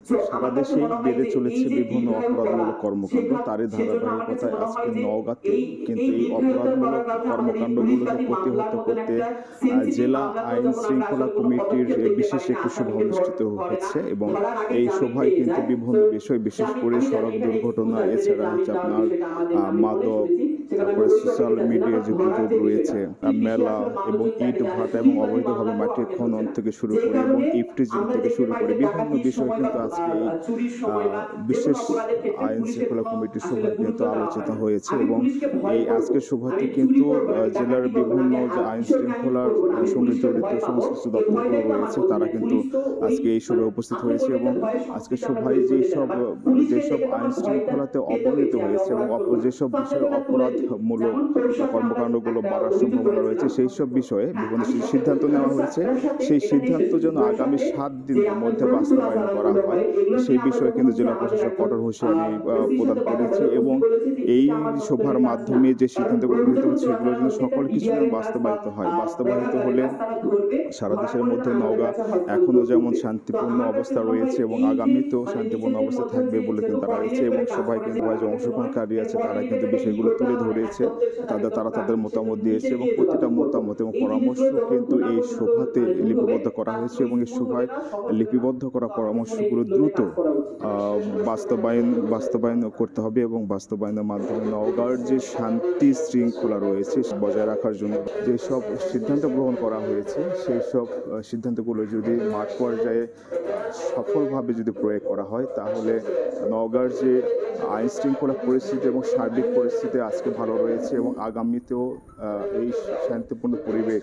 সারা দেশেই বেড়ে চলেছে বিভিন্ন অপরাধমূলক কর্মকাণ্ড। তারই ধারাবাহিকতায় আজকে নওগাঁতে কিন্তু এই অপরাধমূলক কর্মকাণ্ডগুলোকে প্রতিহত করতে জেলা আইন শৃঙ্খলা কমিটির বিশেষ একটি সভা অনুষ্ঠিত হচ্ছে এবং এই সভায় কিন্তু বিভিন্ন বিষয়, বিশেষ করে সড়ক দুর্ঘটনা, এছাড়া হচ্ছে আপনার মাদক, তারপরে সোশ্যাল মিডিয়ায় যে গুজব রয়েছে, মেলা এবং ইট ভাটা এবং অবৈধভাবে মাটি খনন থেকে শুরু করে এবং ইফটিজিং থেকে শুরু করে বিভিন্ন বিষয় কিন্তু আজকে এই বিশেষ আইন শৃঙ্খলা কমিটির সভায় কিন্তু আলোচিত হয়েছে এবং এই আজকের সভাতে কিন্তু জেলার বিভিন্ন যে আইন শৃঙ্খলার সঙ্গে জড়িত সংশ্লিষ্ট দপ্তরগুলো রয়েছে তারা কিন্তু আজকে এই সভায় উপস্থিত হয়েছে এবং আজকে সভায় যেসব আইন শৃঙ্খলাতে অবনীত হয়েছে এবং যেসব বিষয়ে অপরাধমূলক কর্মকাণ্ডগুলো বাড়ার সম্ভাবনা রয়েছে সেই সব বিষয়ে বিভিন্ন সিদ্ধান্ত নেওয়া হয়েছে। সেই সিদ্ধান্ত যেন আগামী 7 দিনের মধ্যে বাস্তবায়ন করা হয় সেই বিষয়ে কিন্তু জেলা প্রশাসক কঠোর হুঁশিয়ারি প্রদান করেছে এবং এই সভার মাধ্যমে যে সিদ্ধান্তগুলো গৃহীত হচ্ছে সেগুলো যেন সকল কিছু বাস্তবায়িত হয়। বাস্তবায়িত হলে সারা দেশের মধ্যে নওগাঁ এখনো যেমন শান্তিপূর্ণ অবস্থা রয়েছে এবং আগামীতেও শান্তিপূর্ণ অবস্থা থাকবে বলে কিন্তু তারা রয়েছে এবং সবাই কিন্তু যে অংশগ্রহণকারী আছে তারা কিন্তু বিষয়গুলো তুলে ধরেছে, তারা তাদের মতামত দিয়েছে এবং প্রতিটা মতামত এবং পরামর্শ কিন্তু এই সভাতে লিপিবদ্ধ করা হয়েছে এবং এই সভায় লিপিবদ্ধ করা পরামর্শগুলো দ্রুত বাস্তবায়ন করতে হবে এবং বাস্তবায়নের মাধ্যমে নওগাঁর যে শান্তি শৃঙ্খলা রয়েছে বজায় রাখার জন্য যেসব সিদ্ধান্ত গ্রহণ করা হয়েছে সেই সব সিদ্ধান্তগুলো যদি মাঠ পর্যায়ে সফলভাবে যদি প্রয়োগ করা হয় তাহলে নওগাঁর যে আইন শৃঙ্খলা পরিস্থিতি এবং সার্বিক পরিস্থিতি আজকে ভালো রয়েছে এবং আগামীতেও এই শান্তিপূর্ণ পরিবেশ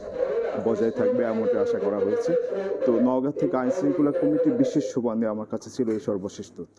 বজায় থাকবে এমনটা আশা করা হয়েছে। তো নওগাঁ থেকে আইন শৃঙ্খলা কমিটির বিশেষ সভা নিয়ে আমার কাছে ছিল এই সর্বশেষ তথ্য।